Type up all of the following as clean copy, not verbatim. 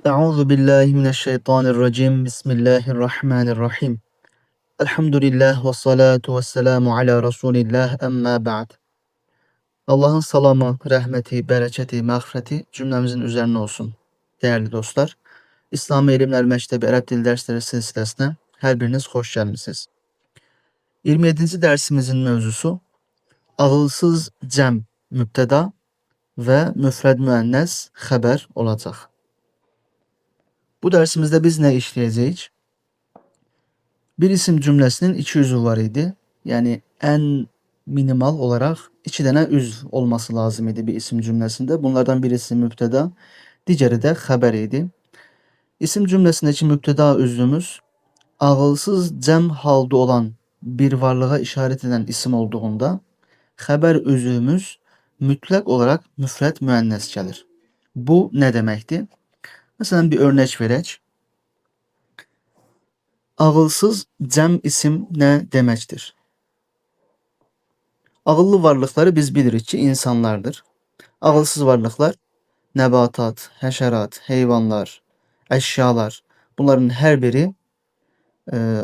Euzu billahi mineşşeytanirracim. Bismillahirrahmanirrahim. Elhamdülillah ve salatu ve selamu ala Resulillah emma ba'd. Allah'ın salamı, rahmeti, bereketi, mağfireti cümlemizin üzerine olsun. Değerli dostlar, İslami İlimler Mektebi Arap Dil Dersleri silsilesine her biriniz hoş gelmişsiniz. 27. dersimizin mevzusu ağılsız cem müpteda ve müfred müennes haber olacak. Bu dersimizde biz ne işleyeceğiz? Bir isim cümlesinin iki yüzü var idi. Yani en minimal olarak iki tane üz olması lazım idi bir isim cümlesinde. Bunlardan birisi müpteda, diğeri de haber idi. İsim cümlesindeki müpteda üzümüz ağılsız cem halde olan bir varlığa işaret eden isim olduğunda haber üzümüz mütlak olarak müfret müennes gelir. Bu ne demekti? Mesela bir örnek verek. Ağılsız cem isim ne demektir? Ağıllı varlıkları biz biliriz ki insanlardır. Ağılsız varlıklar nebatat, həşərat, heyvanlar, eşyalar, bunların her biri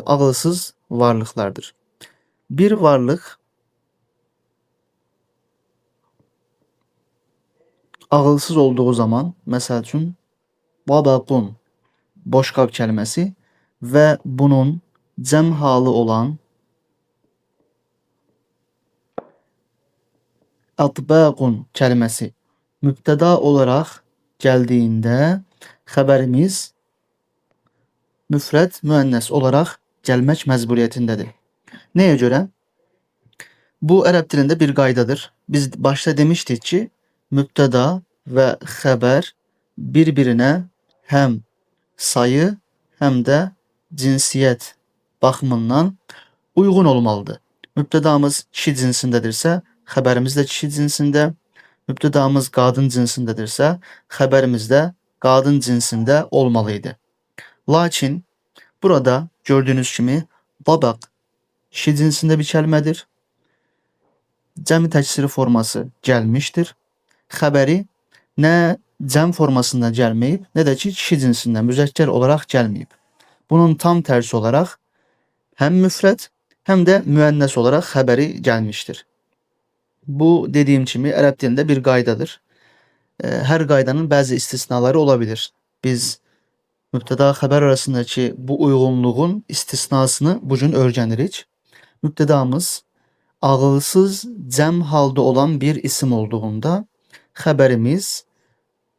ağılsız varlıklardır. Bir varlık ağılsız olduğu zaman, mesela için babakun, boş kap kelimesi ve bunun cem halı olan atbaqun kelimesi müpteda olarak geldiğinde haberimiz müfret müennes olarak gelmek mecburiyetindedir. Neye göre? Bu Arap dilinde bir qaydadır. Biz başta demiştik ki müpteda ve haber birbirine hem sayı hem de cinsiyet bakımından uygun olmalıdır. Müptedamız kişi cinsindedirse haberimiz de kişi cinsinde, müptedamız qadın cinsindedirse haberimiz de qadın cinsinde olmalıydı. Lakin burada gördüğünüz kimi babak kişi cinsinde bir kelimedir. Cem təksiri forması gelmiştir. Haberi ne cem formasında gelmeyip ne de ki kişi cinsinden müzekker olarak gelmeyip. Bunun tam tersi olarak hem müfret hem de müennes olarak haberi gelmiştir. Bu dediğim kimi Arap dilinde bir qaydadır. Her qaydanın bazı istisnaları olabilir. Biz müpteda haber arasındaki bu uygunluğun istisnasını bugün öğrenirik. Müptedamız ağılsız cem halde olan bir isim olduğunda haberimiz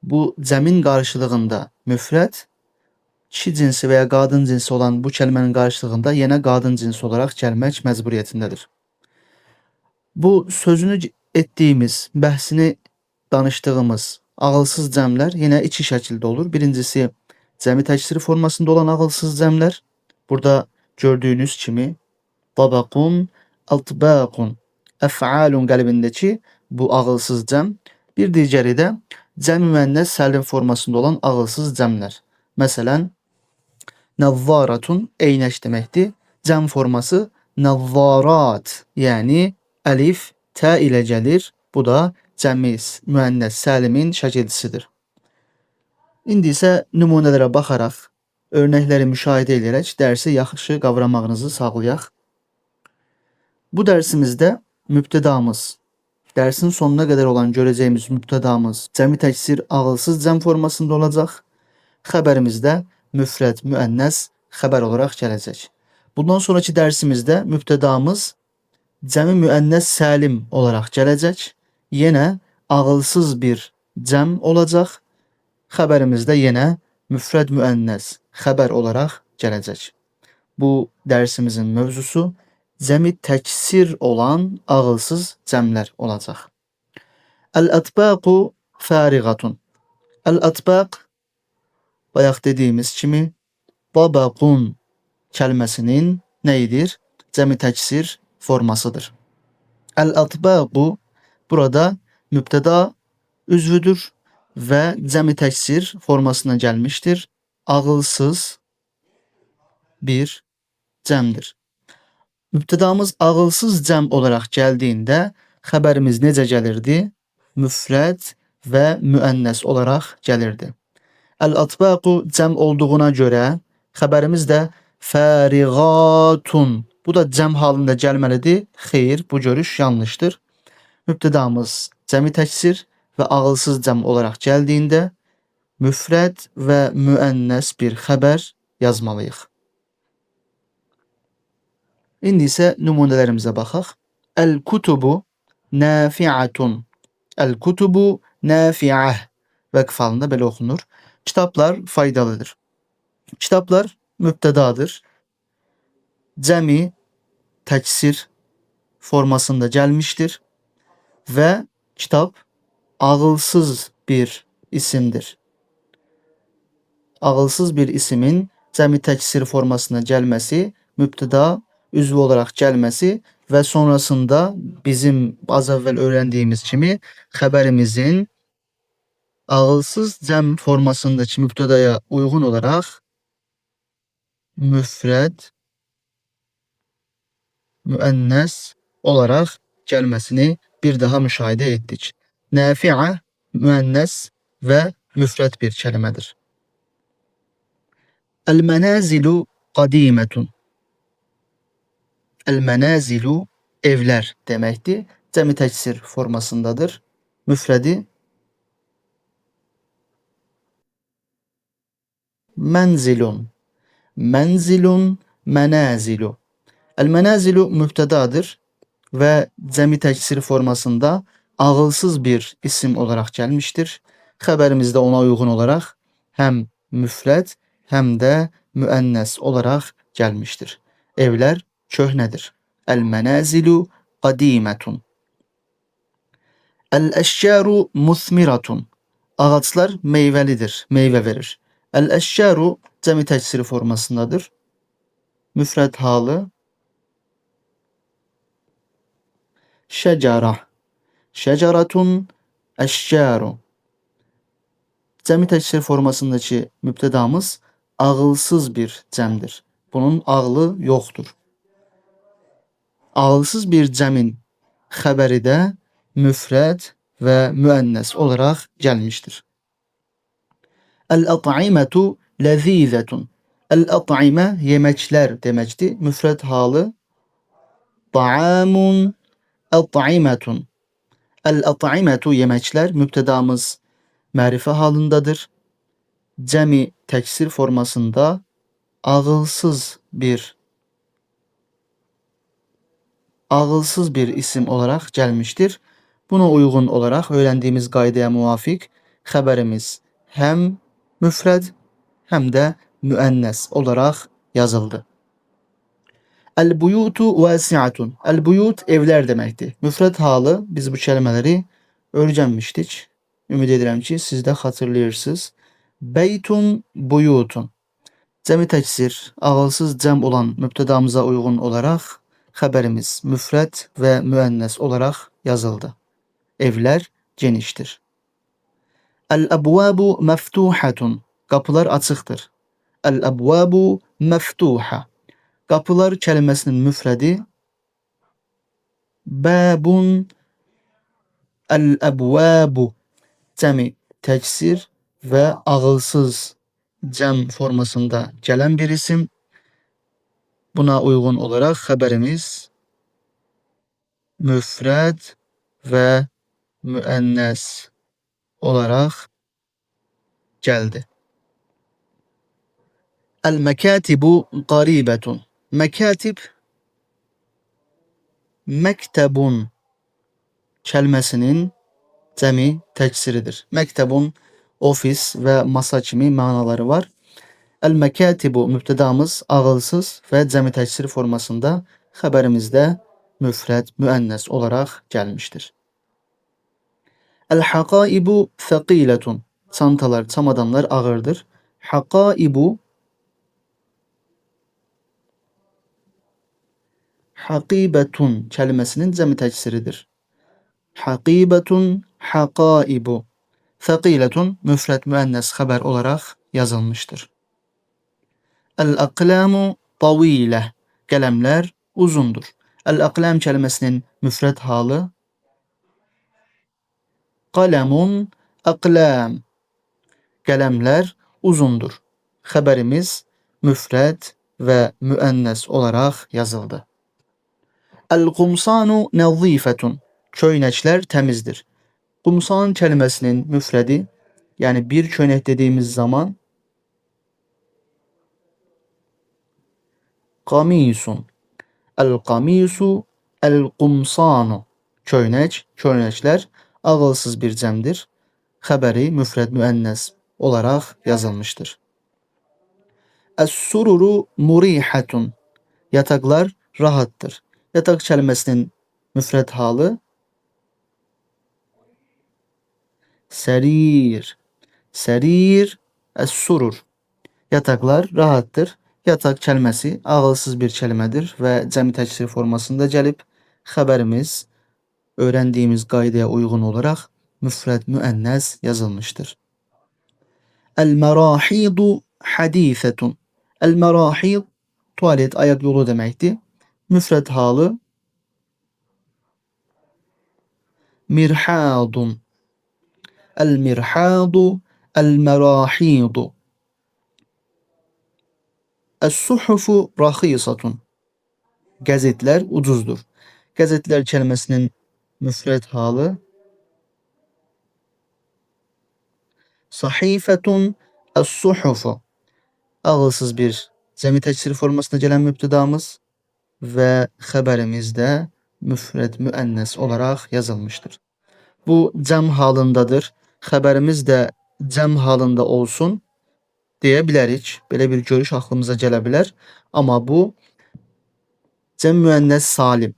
bu cemin karşılığında müfret, kişi cinsi veya qadın cinsi olan bu kelimenin karşılığında yine qadın cinsi olarak gelmek mecburiyetindedir. Bu sözünü ettiğimiz, bəhsini danıştığımız ağılsız cemler yine iki şekilde olur. Birincisi cemi təksiri formasında olan ağılsız cemler. Burada gördüğünüz kimi tabakun, atbaqun, ef'alun qəlbindəki bu ağılsız cəm. Bir digəri də cəm müənnes səlim formasında olan ağılsız cəmlər. Məsələn, nəvvaratun eynək deməkdir. Cəm forması nəvvarat, yəni əlif, tə ilə gəlir. Bu da cəmi müənnes səlimin şəkilçisidir. İndi isə nümunələrə baxaraq, örnəkləri müşahidə edərək dərsi yaxşı qavramağınızı sağlayaq. Bu dersimizde müptedamız, dersin sonuna kadar olan göreceğimiz müptedamız cemi teksir ağılsız cem formasında olacak. Haberimizde müfred müennes haber olarak gelecek. Bundan sonraki dersimizde müptedamız cemi müennes salim olarak gelecek. Yine ağılsız bir cem olacak. Haberimizde yine müfred müennes haber olarak gelecek. Bu dersimizin mevzusu cemi teksir olan ağılsız cemler olacak. El-atbaqu farigatun. El-atbaq bayaq dediğimiz kimi babaqun kelimesinin neydir? Cemi teksir formasıdır. El-atbaqu burada müpteda üzvüdür ve cemi teksir formasına gelmiştir. Ağılsız bir cemdir. Müptedamız ağılsız cem olarak geldiğinde haberimiz necə gelirdi? Müfred ve müennes olarak gelirdi. El-atbaqu cəm olduğuna görə xəbərimiz də fəriğatun. Bu da cəm halında gəlməlidir. Xeyr, bu görüş yanlışdır. Mübtədamız cəmi təksir və ağılsız cəm olaraq gəldiyində müfrəd və müənnəs bir xəbər yazmalıyıq. İndi isə nümunələrimizə baxaq. El-kutubu nafi'atun. El-kutubu nafi'ah. Vəqf halında belə oxunur. Kitablar faydalıdır. Kitaplar mübtədadır. Cəmi təksir formasında gəlmişdir və kitab ağılsız bir isimdir. Ağılsız bir isimin cəmi təksir formasına gəlməsi, mübtəda üzvü olaraq gəlməsi və sonrasında bizim az əvvəl öyrəndiyimiz kimi xəbərimizin ağılsız cəm formasındakı mübtədaya uyğun olaraq müfrəd, müənnəs olaraq gəlməsini bir daha müşahidə etdik. Nafi'a müənnəs və müfrəd bir kəlmədir. El-mənazilu qadimetun. El-mənazilu evlər deməkdir. Cəmi təksir formasındadır. Müfrədi mənzilun. Mənzilun, mənazilu. El-mənazilu mübtədadır və cəmi təksir formasında ağılsız bir isim olaraq gəlmişdir. Xəbərimizdə ona uyğun olaraq həm müfrəd, həm də müənnəs olaraq gəlmişdir. Evlər köhnədir. El-mənazilu qadimetun. El-əşcaru musmiratun. Ağaçlar meyvəlidir, meyvə verir. El-əşcaru cəmi təksir formasındadır. Müfrəd halı şəcara. Şəcaratun əşcaru. Cəmi təksir formasındakı mübtədamız ağılsız bir cəmdir. Bunun ağlı yoxdur. Ağılsız bir cəmin xəbəri də müfrəd və müənnəs olaraq gəlmişdir. El-at'imetu lezîzetun. El-at'ime yeməklər deməkdir. Müfrəd halı ta'amun at'imetun. El-at'imetu yeməklər mübtədamız mərifə halındadır. Cəmi təksir formasında ağılsız bir isim olaraq gəlmişdir. Buna uyğun olaraq öyrəndiyimiz qaydaya müvafiq xəbərimiz həm müfrəd, həm də müənnəs olaraq yazıldı. El-buyutu vasi'atun. El-buyut evlər deməkdir. Müfrəd halı biz bu kəlmələri öyrənmişdik. Ümid edirəm ki, siz də xatırlayırsınız. Beytun buyutun. Cəmi təksir, ağılsız cəm olan mübtədamıza uyğun olaraq xəbərimiz müfrəd və müənnəs olaraq yazıldı. Evlər genişdir. El-abvabu meftuhatun. Qapılar açıqdır. El-abvabu meftuha. Qapılar kəlməsinin müfrədi babun. El-abvabu cəmi təksir və ağılsız cəm formasında gələn bir isim. Buna uyğun olaraq xəbərimiz müfrəd və müənnəs olaraq gəldi. El-məkatibu qaribetun. Məkatib məktəbun kəlməsinin cəmi təksiridir. Məktəbun ofis və masa kimi mənaları var. El-məkatibu mübtədamız ağılsız və cəmi təksir formasında xəbərimizdə müfrəd, müənnəs olaraq gəlmişdir. El-haqaibu thəqiletun. Çantalar, çamadanlar ağırdır. Haqaibu haqibetun kəlməsinin cəmi təksiridir. Haqibetun, haqaibu. Thəqiletun müfrəd, müənnəs xəbər olaraq yazılmışdır. El-aqlamu tavilə. Qələmlər uzundur. El-aqlam kəlməsinin müfrəd halı qələmun aqlam. Qələmlər uzundur. Xəbərimiz müfrəd və müənnəs olaraq yazıldı. El-qumsanu nazifetun. Köynəklər təmizdir. Qumsan kelimesinin müfredi, yani bir köynək dediğimiz zaman qamisun. El-qamisu, el-qumsanu. Köynək, köynəklər ağılsız bir cəmdir. Xəbəri müfrəd müənnəs olaraq yazılmıştır. Es-sururu murihatun. Yataklar rahattır. Yatak kelimesinin müfrед halı serir. Serir es-surur. Yataklar rahattır. Yatak kelimesi ağılsız bir kelimedir ve cəmi təksir formasında gəlib. Xəbərimiz öğrendiğimiz qaydaya uyğun olaraq müfrəd müənnəs yazılmıştır. El-merahidu hadithetun. El-merahid tuvalet, ayak yolu deməkdir. Müfrəd halı mirhadun. El-mirhadu, el-merahidu. Es-suhufu rahisatun. Gazetler ucuzdur. Gazetler kelimesinin müfrед halı sahifetun es-suhufu. Ağılsız bir cəmi təksir formasına gələn mübtədamız ve xəbərimizdə müfrəd müənnəs olarak yazılmıştır. Bu cəm halındadır. Xəbərimiz də cəm halında olsun deyə bilərik. Belə bir görüş aklımıza gələ bilər. Amma bu cəm müənnəs salim,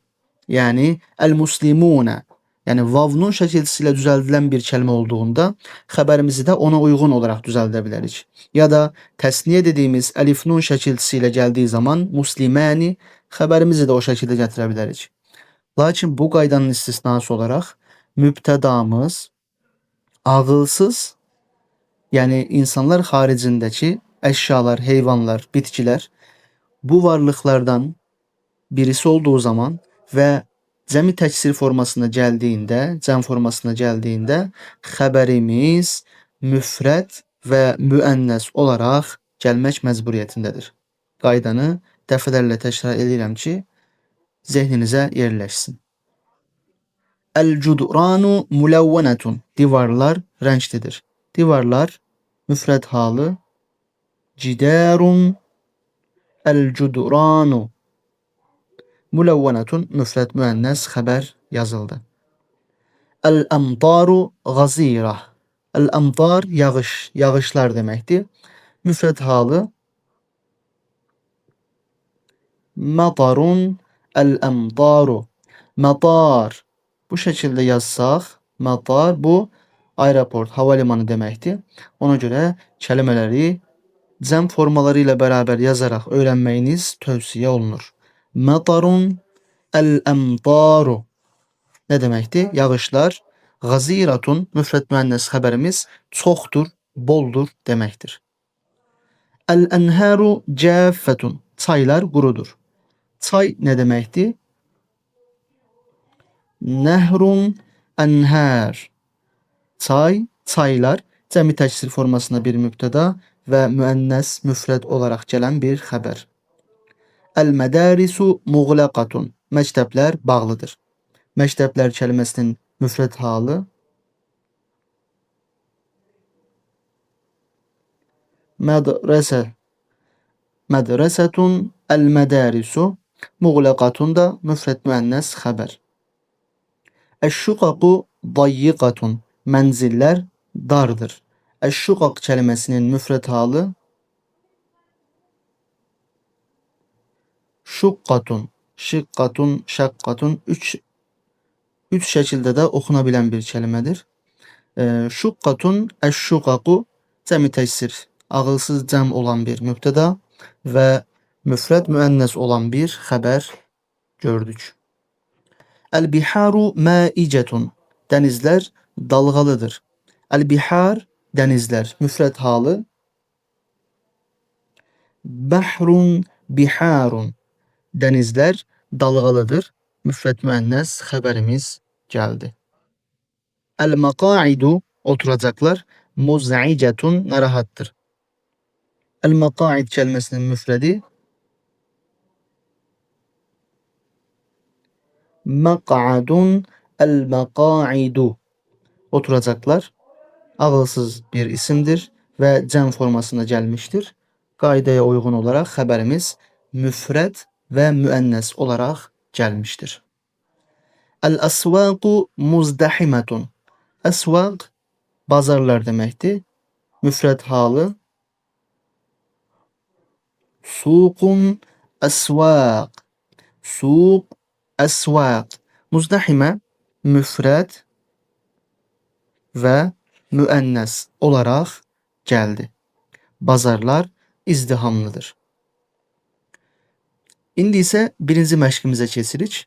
yani el-muslimune, yani vavnun şəkilçisiyle düzəldilen bir kelime olduğunda xəbərimizi de ona uygun olarak düzəldə bilərik. Ya da təsniyə dediğimiz elif nun şəkilçisiyle gəldiyi zaman muslimani xəbərimizi de o şəkildə gətirə bilərik. Lakin bu qaydanın istisnası olarak mübtədamız ağılsız, yani insanlar haricindeki eşyalar, heyvanlar, bitkiler bu varlıklardan birisi olduğu zaman ve cəmi təksir formasına gəldiğinde, cəm formasına gəldiğinde xəbərimiz müfrəd və müənnəs olaraq gəlmək məcburiyyətindədir. Qaydanı dəfələrlə təkrar edirəm ki, zehninizə yerləşsin. El-cuduranu mulawwanatun. Divarlar renklidir. Divarlar müfrед halı cidarun. El-cuduranu mulawwanatun müfrед müennes haber yazıldı. El-amtaru gazira. El-amtar yağış, yağışlar demekti. Müfrед halı matarun. El-amtaru matar. Bu şekilde yazsaq, matar bu aeroport, havalimanı deməkdir. Ona görə kelimeleri cəm formaları ilə bərabər yazaraq öyrənməyiniz tövsiyə olunur. Matarun, el-amtaru ne deməkdir? Yağışlar. Gaziratun müfrəd müənnəs xəbərimiz çoxdur, boldur deməkdir. El-enharu caffetun. Çaylar qurudur. Çay ne deməkdir? Nehrun, enhar. Çay, çaylar cəmi təksir formasında bir mübtəda və müənnes müfrəd olaraq gələn bir xəbər. El-mədarisu muğlaqatun. Məktəblər bağlıdır. Məktəblər kelimesinin müfrəd halı medrese. Medresetun. El-mədarisu muğlaqatun da müfrəd müənnes xəbər. Eşşukaku dayyikatun. Menziller dardır. Eşşukak kelimesinin müfrед halı şukkatun. Şıkkatun, şakkatun. Üç şekilde de okunabilen bir kelimedir. Şukkatun, eşşukaku cəmi təksir. Ağılsız cəm olan bir mübtəda ve müfrед müennes olan bir haber gördük. El-biharu maicetun. Denizler dalgalıdır. El-bihar denizler. Müfrед halı bahrun biharun. Denizler dalgalıdır. Müfrед müennes haberimiz geldi. El-makaidu oturacaklar muz'icetun narahattır. El-maqaid kelimesinin müfredi maq'adun, el-maqaidu. Oturacaklar. Ağılsız bir isimdir ve cəm formasında gelmiştir. Qaydaya uygun olarak haberimiz müfred ve müennes olarak gelmiştir. El-asvaku muzdahimetun. Asvak bazarlar demekti. Müfred halı suqun asvaq. Suq asvaq. Muzdahime müfred ve müennes olarak geldi. Bazarlar izdihamlıdır. İndi ise birinci məşqimizə keçirik.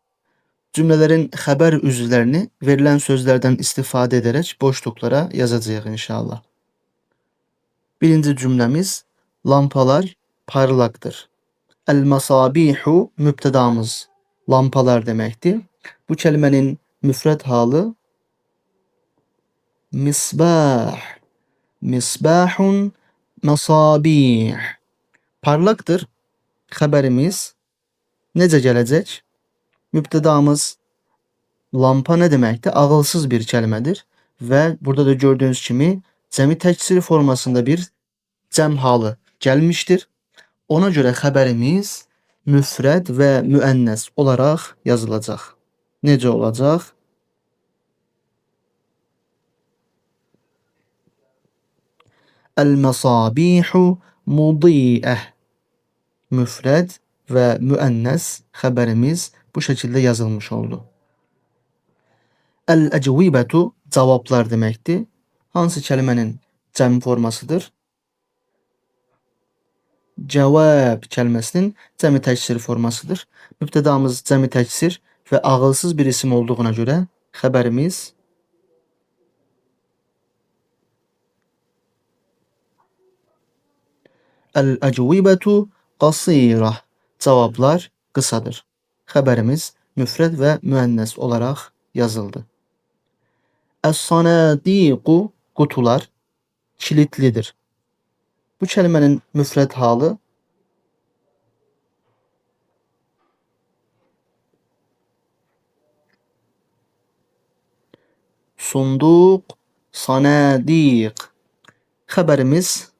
Cümlelerin haber üzvlərini verilen sözlerden istifade ederek boşluklara yazacağıq inşallah. Birinci cümlemiz lampalar parlaktır. El-masabihu mübtedamız lampalar demekti. Bu kelimenin müfred halı misbah. Misbahun masabih. Parlaktır. Haberimiz necə gələcək? Mübtedamız lampa ne demekti? Ağılsız bir kelimedir. Ve burada da gördüğünüz kimi cəmi təksiri formasında bir cəm halı gelmiştir. Ona göre haberimiz müfred ve müennes olarak yazılacak. Necə olacaq? El-masabihu mudi'eh. Müfred ve müennes haberimiz bu şekilde yazılmış oldu. El-ecvibetu cevaplar demekti. Hansı kelimenin cəm formasıdır? Cevap kelimesinin cəmi təksir formasıdır. Mübtedamız cəmi təksir ve ağılsız bir isim olduğuna göre haberimiz el-ecvibetu qasira. Cevaplar kısadır. Haberimiz müfred ve müennes olarak yazıldı. Es-sanadiqu kutular kilitlidir. Bu kelimenin müfred halı sunduk sanadik. Haberimiz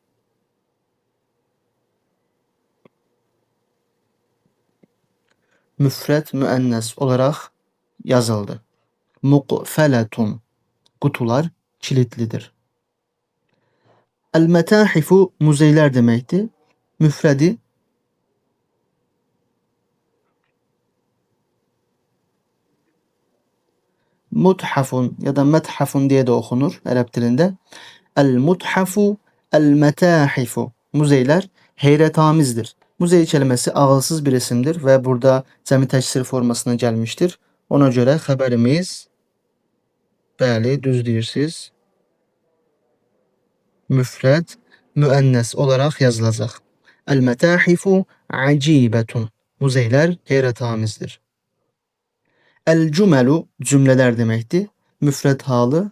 müfred müennes olarak yazıldı. Muqfeletun. Kutular kilitlidir. El-metahifu müzeyler demekti. Müfredi muthafun ya da methafun diye de okunur Arap dilinde. El-muthafu, el-metahifu. Müzeyler heyretamizdir. Müzey kelimesi ağılsız bir isimdir ve burada cəmi təksir formasına gelmiştir. Ona göre haberimiz bəli, düz deyirsiz. Müfred, müennes olarak yazılacak. El-metahifu acibetun. Müzeyler heyretamizdir. El-cümelu cümleler demekti. Müfred halı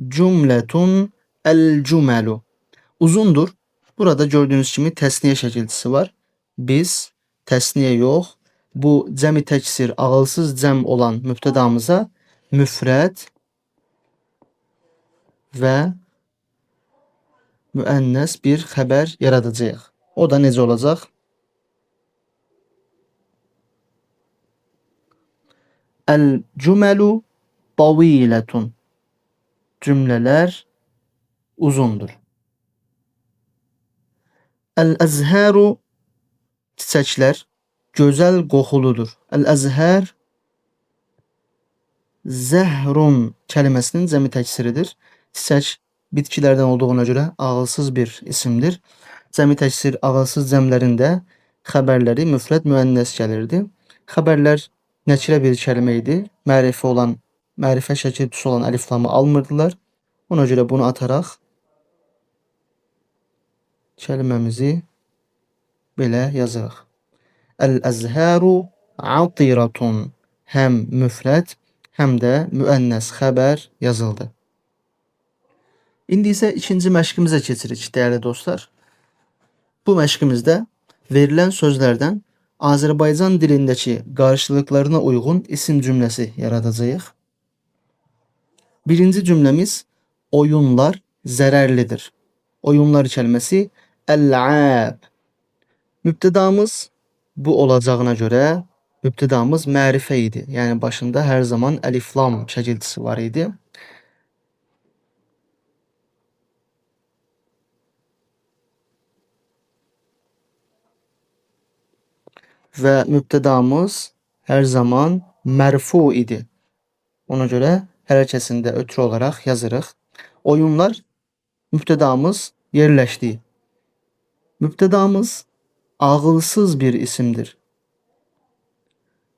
cümletun el-cümelu. Uzundur. Burada gördüğünüz gibi tesniye şekilcisi var. Biz tesniye yok. Bu cəmi təksir ağılsız cəm olan mübtedamıza müfred ve müennes bir haber yaradacağıq. O da necə olacaq? El-cümelu taviletun. Cümleler uzundur. El-ezharu çiçekler güzel qoxuludur. El-ezhar zehrun kelimesinin cəmi təksiridir. Çiçek bitkilerden olduğuna göre ağılsız bir isimdir. Cəmi təksir ağılsız cəmlərində xəbərləri müfrəd müənnes gəlirdi. Xəbərlər nəkirə bir kəlmə idi. Mərifə şəkilçisi olan əlif lamı almırdılar. Ona göre bunu atarak keliməmizi belə yazırıq. El-ezharu atiratun. Hem müfred hem de müennes haber yazıldı. İndi isə ikinci məşqimizə keçirik dəyərli dostlar. Bu məşqimizdə verilən sözlərdən Azərbaycan dilindəki qarşılıqlarına uyğun isim cümləsi yaradacağıq. Birinci cümləmiz oyunlar zərərlidir. Oyunlar kəlməsi əl'ab. Mübtədamız bu olacağına görə mübtədamız mərifə idi. Yəni başında hər zaman əlif-lam şəkilçisi var idi. Və mübtədamız hər zaman mərfu idi. Ona görə hərəkəsində ötürü olaraq yazırıq. Oyunlar mübtədamız yerləşdi. Mübtədamız ağılsız bir isimdir.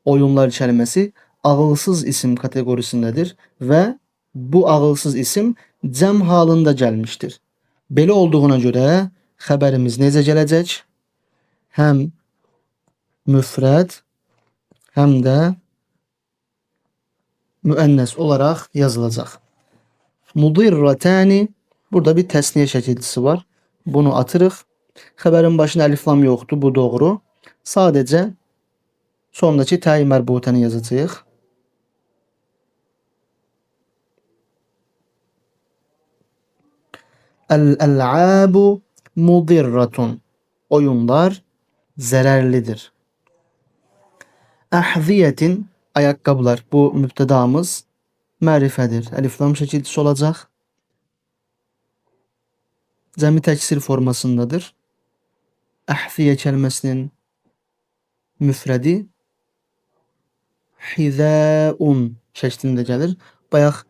Oyunlar kəlməsi ağılsız isim kateqorisindədir və bu ağılsız isim cəm halında gəlmişdir. Belə olduğuna görə xəbərimiz necə gələcək? Həm müfrəd, həm də müənnəs olaraq yazılacaq. Mudirratani, burada bir təsniyə şəkilçisi var. Bunu atırıq. Xəbərin başında əlif-lam yoxdur, bu doğru. Sadəcə sondakı təyi mərbutəni yazacağıq. El-əl'abu mudirratun. Oyunlar zərərlidir. Əhziyetin, ayaqqabılar. Bu mübtədamız mərifədir. Əlif-lam şəkilçisi olacaq. Cəmi təksir formasındadır. Əhziyə kəlməsinin müfrədi hizəun şəklində gəlir. Bayaq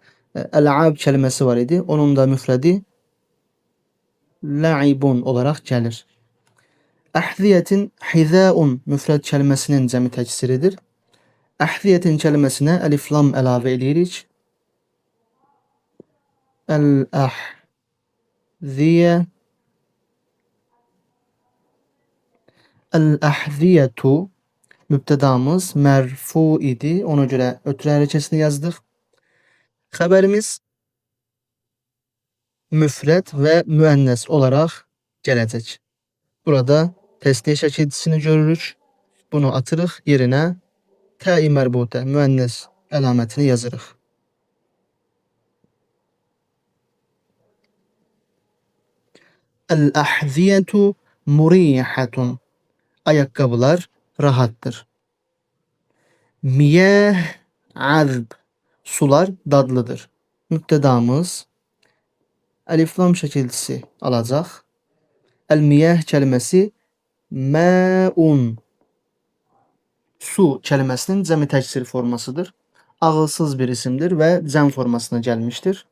əl'ab kəlməsi var idi. Onun da müfrədi la'ibun olaraq gəlir. Əhziyetin hizəun müfrəd kəlməsinin cəmi təksiridir. Əhziyetin kəlməsinə əlif-lam əlavə edirik. El-əhziyə, el-əhziyetu mübtədamız mərfu idi. Ona görə ötürü hərəkəsini yazdıq. Xəbərimiz müfrəd və müənnəs olaraq gələcək. Burada təsniyə şəkilçisini görürük. Bunu atırıq yerinə təyi mərbutə, müənnəs əlamətini yazırıq. El-əhziyetu murihatun. Ayaqqabılar rahattır. Miyah azb. Sular dadlıdır. Mübtədamız əlif-lam şəkilçisi alacaq. El-miyah kəlməsi məun. Su kəlməsinin cəmi təksir formasıdır. Ağılsız bir isimdir və cəm formasına gəlmişdir.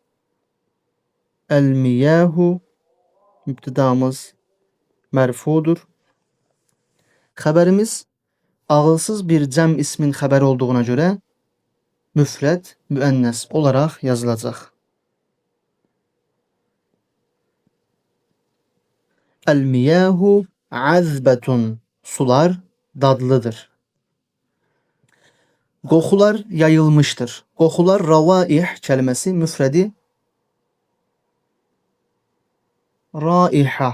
El-miyahu mübtədamız mərfudur. Xəbərimiz ağılsız bir cəm ismin xəbəri olduğuna görə müfrəd, müənnəs olaraq yazılacaq. El-miyahu azbetun. Sular dadlıdır. Qoxular yayılmışdır. Qoxular ravaih kəlməsi müfrədi raiha.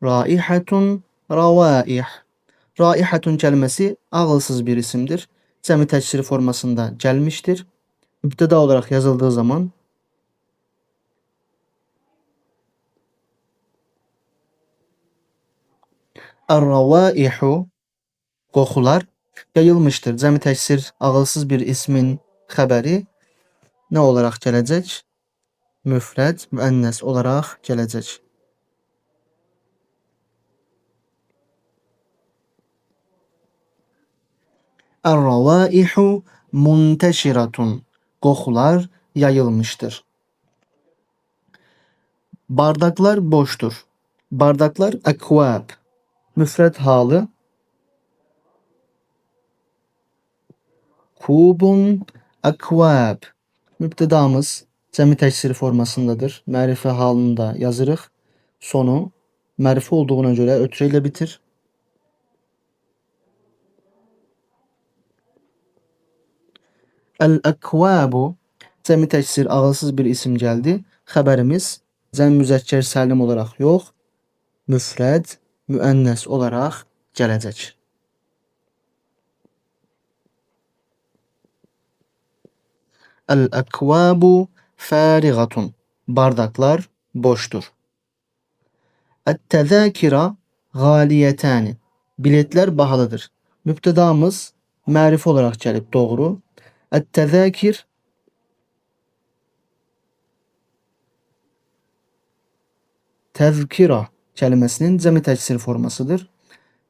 Raihatun ravaih. Raihatun kəlməsi ağılsız bir isimdir. Cəmi təksiri formasında gəlmişdir. Mübtəda olaraq yazıldığı zaman er-ravaihu qoxular yayılmışdır. Cəmi təksir ağılsız bir ismin xəbəri nə olaraq gələcək? Müfrəd, müənnəs olaraq gələcək. Er-ravaihu munteşiratun. Qoxular yayılmışdır. Bardaklar boştur. Bardaklar akvab. Müfrəd halı kubun akvab. Mübtədamız cəmi təksiri formasındadır. Mərifə halında yazırıq. Sonu mərfi olduğuna görə ötürə ilə bitir. El-akvabu cəmi təksir ağılsız bir isim gəldi. xəbərimiz cəm müzəkkər səlim olaraq yox, müfrəd müənnəs olaraq gələcək. El-ekvabu farigatun. Bardaklar boştur. Et-tezakira galiyetani. Biletler bahalıdır. Müptedamız mərif olarak gəlib, doğru. Et-tezakir tezkira kelimesinin cəmi təksir formasıdır.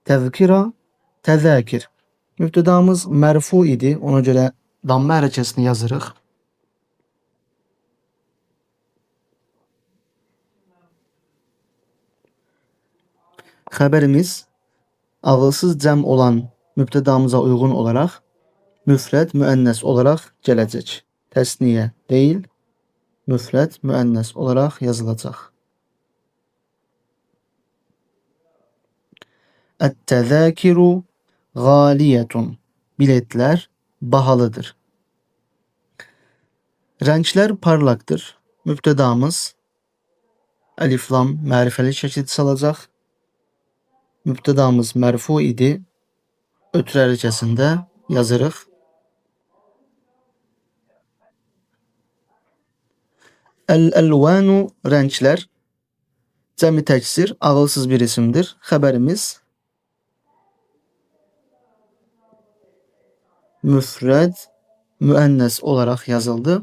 Tezkira, tezakir. Müptedamız mərfu idi. Ona görə damma hərəkəsini yazırıq. Xəbərimiz ağılsız cəm olan mübtədamıza uyğun olaraq müfrəd müənnəs olaraq gələcək. Təsniyə deyil, müfrəd müənnəs olaraq yazılacaq. Et-tezâkiru gâliyetun. Biletlər bahalıdır. Rənglər parlaqdır. Mübtədamız əlif lam mərifəli şəkildə salacaq. Mübtədamız mərfu idi. Ötürü hərəkəsində yazırıq. El-elvanu rənglər cəmi təksir ağılsız bir isimdir. Xəbərimiz müfrəd müənnəs olaraq yazıldı.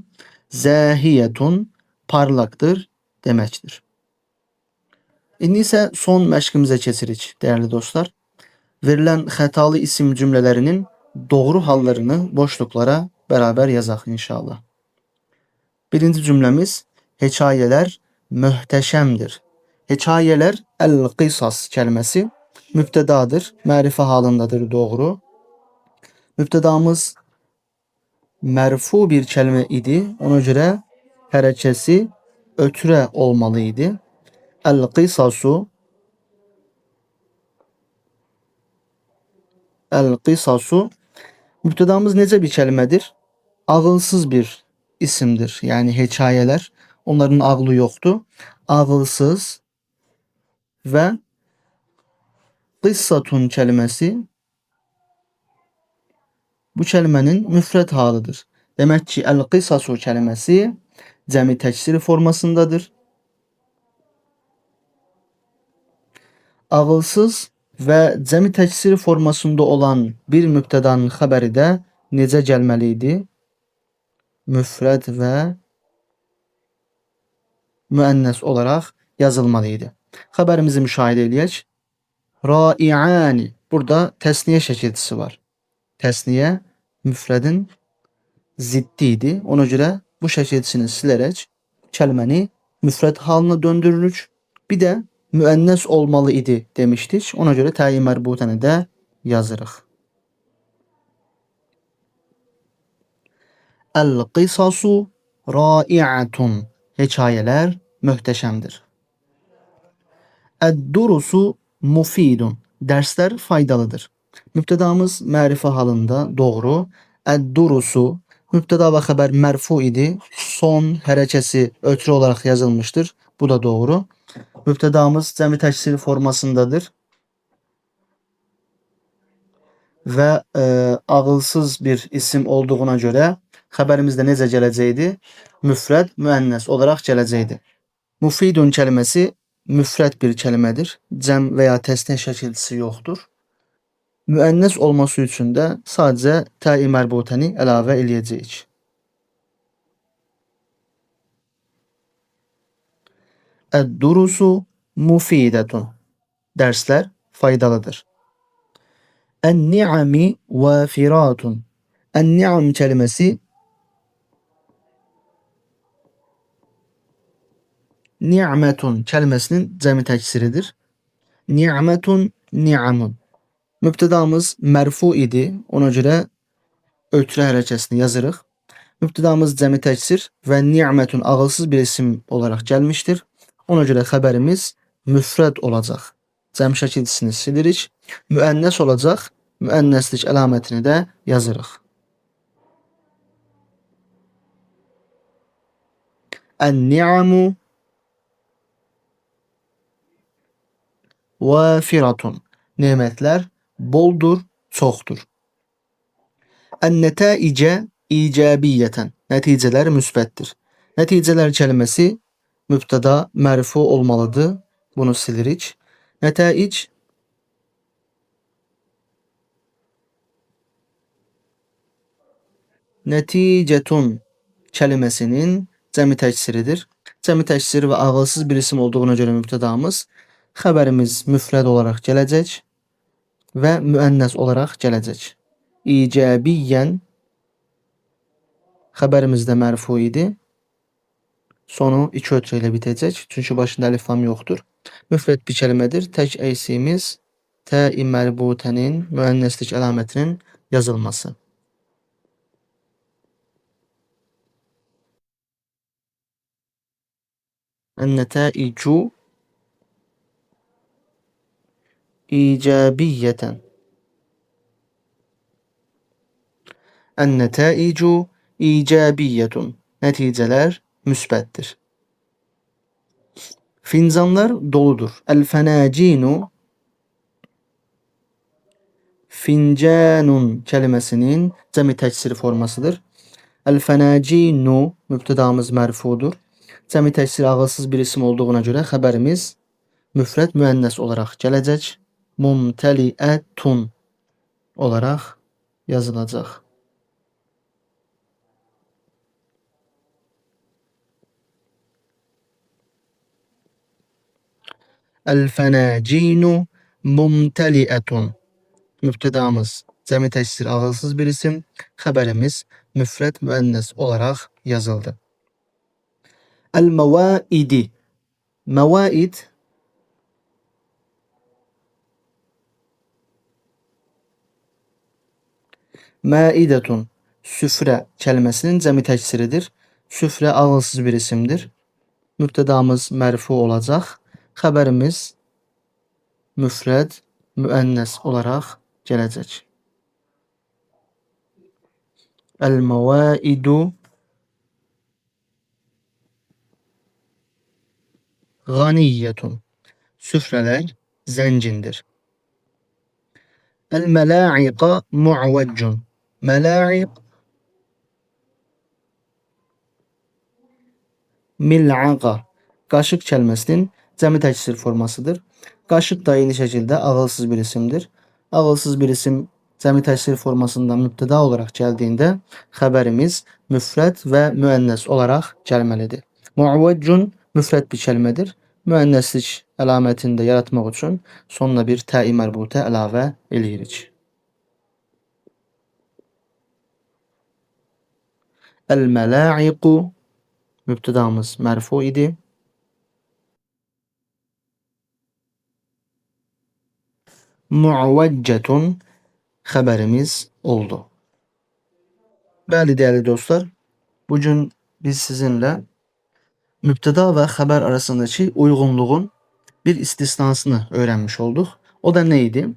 Zəhiyetun parlaqdır deməkdir. İndi isə son məşqimizə keçirik, dəyərli dostlar. Verilən xətalı isim cümlələrinin doğru hallarını boşluqlara bərabər yazaq inşallah. Birinci cümləmiz hekayələr möhtəşəmdir. Hekayələr el-qisas kəlməsi mübtədadır, mərifə halındadır, doğru. Mübtədamız mərfu bir kəlmə idi, ona görə hərəkəsi ötürə olmalı idi. El-qisasu mübtədamız necə bir kəlmədir? Ağılsız bir isimdir. Yəni hekayələr, onların ağlı yoxdur. Ağılsız və qissatun kəlməsi bu kəlmənin müfrəd halıdır. Demək ki, el-qisasu kəlməsi cəmi təksiri formasındadır. Ağılsız və cəmi təksiri formasında olan bir mübtədanın xəbəri də necə gəlməli idi? Müfrəd və müənnəs olaraq yazılmalı idi. Xəbərimizi müşahidə eləyək. Rai'ani. Burada təsniyə şəkilçisi var. Təsniyə müfrədin ziddi idi. Ona görə bu şəkilçisini silərək kəlməni müfrəd halına döndürürük. Bir də müənnəs olmalı idi demişdik. Ona görə təyin mərbutəni də yazırıq. El-qisasu rai'atun. Hekayələr möhtəşəmdir. Ed-durusu mufidun. Dərslər faydalıdır. Mübtədamız mərifə halında, doğru. Ed-durusu mübtəda və xəbər mərfu idi. Son hərəkəsi ötürü olaraq yazılmışdır. Bu da doğru. Mübtədamız cəmi təksir formasındadır və ağılsız bir isim olduğuna görə xəbərimizdə necə gələcəkdi? Müfrəd müənnəs olaraq gələcəkdi. Mufidun kəlməsi müfrəd bir kəlmədir. Cəm və ya təsniyə şəkilçisi yoxdur. Müənnəs olması üçün də sadəcə təyi mərbutəni əlavə eləyəcəyik. Ed-durusu mufidetun. Dersler faydalıdır. En-ni'ami vafiratun. En-ni'am kelimesi ni'metun kelimesinin cəmi təksiridir. Ni'metun, ni'amun. Mübtədamız mərfu idi. Ona görə ötürə hərəkəsini yazırıq. Mübtədamız cəmi təksir və ni'metun ağılsız bir isim olaraq gəlmişdir. Ona görə xəbərimiz müfrəd olacaq. Cəm şəkilçisini silirik. Müənnəs olacaq. Müənnəslik əlamətini də yazırıq. En-ni'amu vafiratun. Nimetler boldur, çoxdur. En-netaice icabiyeten. Nəticələr müsbətdir. Nəticələr kəlməsi mübtəda mərfu olmalıdır. Bunu silirik. Nətaic nəticətun kəliməsinin cəmi təksiridir. Cəmi təksir və ağılsız bir isim olduğuna görə mübtədamız, xəbərimiz müfrəd olaraq gələcək və müənnəs olaraq gələcək. İcabiyyən xəbərimiz də mərfu idi. Sonu iki ötürə ilə bitəcək. Çünki başında əlif lam yoxdur. Müfrəd bir kəlmədir. Tək əksimiz tə-i mərbutənin müənnəslik əlamətinin yazılması. En-netaicu icabiyyeten. En-netaicu icabiyyetun. Nəticələr müsbətdir. Fincanlar doludur. El-fənəcinu fincanun kəliməsinin cəmi təksiri formasıdır. El-fənəcinu mübtədamız mərfudur. Cəmi təksir ağılsız bir isim olduğuna görə xəbərimiz müfrəd müənnəs olaraq gələcək. Mumtəliətun olaraq yazılacaq. El-fənəcinu mumtəliətun. Mübtədamız cəmi təksir ağılsız bir isim. Xəbərimiz müfrəd müənnəs olaraq yazıldı. El-məvaidi. Məvaid Maidetun süfrə kəliməsinin cəmi təksiridir. Süfrə ağılsız bir isimdir. Mübtədamız mərfu olacaq. Xəbərimiz müfrəd müənnəs olaraq gələcək. El-məvaidu ganiyyetun. Süfrələr zəngindir. El-mələ'iqa mu'veccun. Mələ'iq mil'aqa. Qaşıq kəlməsinin cəmi təksir formasıdır. Qaşıq da eyni şəkildə ağılsız bir isimdir. Ağılsız bir isim cəmi təksir formasında mübtəda olaraq gəldiyində xəbərimiz müfrəd və müənnəs olaraq gəlməlidir. Mu'veccun müfrəd bir kəlmədir. Müənnəslik əlamətini də yaratmaq üçün sonuna bir tə-i mərbutə əlavə eləyirik. El-mələ'iqu mübtədamız mərfu idi. Mu'veccetun xəbərimiz oldu. Bəli, dəyərli dostlar, bugün biz sizinlə mübtəda və xəbər arasındakı uyğunluğun bir istisnasını öyrənmiş olduq. O da nə idi?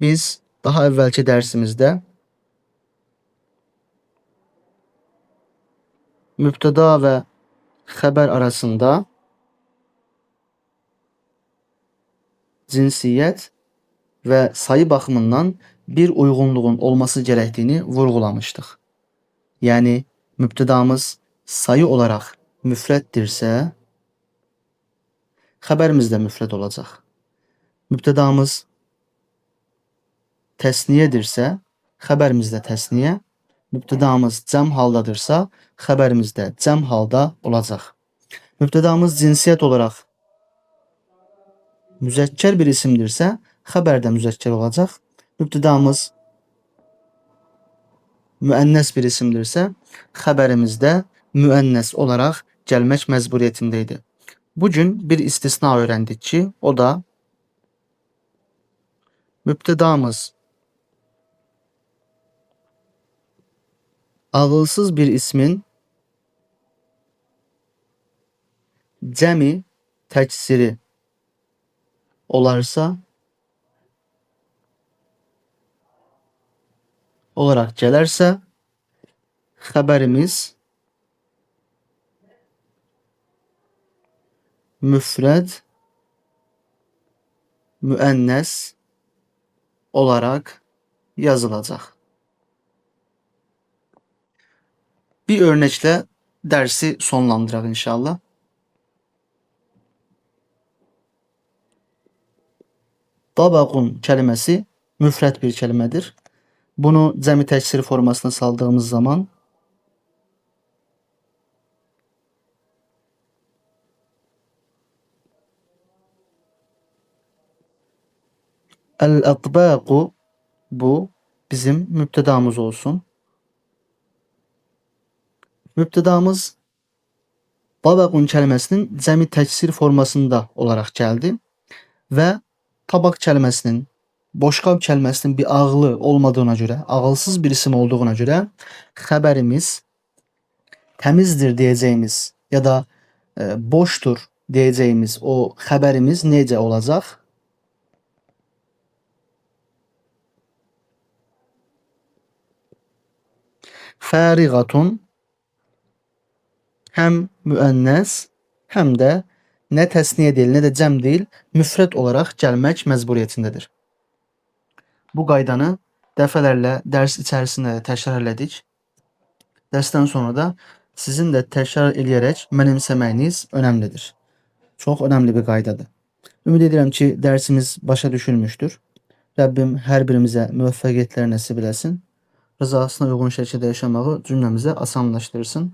Biz daha əvvəlki dərsimizdə mübtəda və xəbər arasında cinsiyyət və sayı baxımından bir uyğunluğun olması gərəkdiyini vurğulamışdıq. Yəni mübtədamız sayı olaraq müfrəddirsə, xəbərimiz də müfrəd olacaq. Mübtədamız təsniyədirsə, xəbərimiz də təsniyə. Mübtədamız cəm haldadırsa, xəbərimiz də cəm halda olacaq. Mübtədamız cinsiyyət olaraq müzəkkər bir isimdirsə, xəbər də müzəkkər olacaq. Mübtədamız müənnəs bir isimdirsə, xəbərimiz də müənnəs olaraq gəlmək məcburiyyətində idi. Bugün bir istisna öyrəndik ki, o da mübtədamız ağılsız bir ismin cəmi təksiri olarsa olaraq gələrsə, xəbərimiz müfred, müennes olarak yazılacak. Bir örnekle dersi sonlandıralım inşallah. Tabakun kelimesi müfret bir kelimedir. Bunu cəmi təksir formasına saldığımız zaman el-atbaku, bu bizim müptedamız olsun. Müptedamız tabakun kelimesinin cəmi təksir formasında olarak geldi ve tabak kelimesinin, boşqab kelimesinin bir ağlı olmadığına göre, ağılsız bir isim olduğuna göre haberimiz temizdir diyeceğimiz ya da boştur diyeceğimiz o haberimiz nece olacak? Farigatun, hem müennes hem de ne tesniye değil ne de cem değil müfret olarak gelmek mecburiyetindedir. Bu qaydanı dəfələrlə ders içerisinde təkrar elədik. Dersten sonra da sizin de tekrar eləyərək mənimsəməyiniz önemlidir. Çok önemli bir qaydadır. Ümid edirəm ki, dersimiz başa düşülmüştür. Rabbim her birimize müvəffəqiyyətlər nəsib eləsin. Rızasına uyğun şəkildə yaşamağı cümləmizə asanlaştırsın.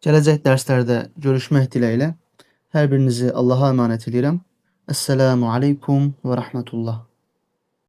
Gələcək dərslərdə görüşmək diləyilə hər birinizi Allah'a emanet edirəm. Esselamu aleykum ve rahmetullah.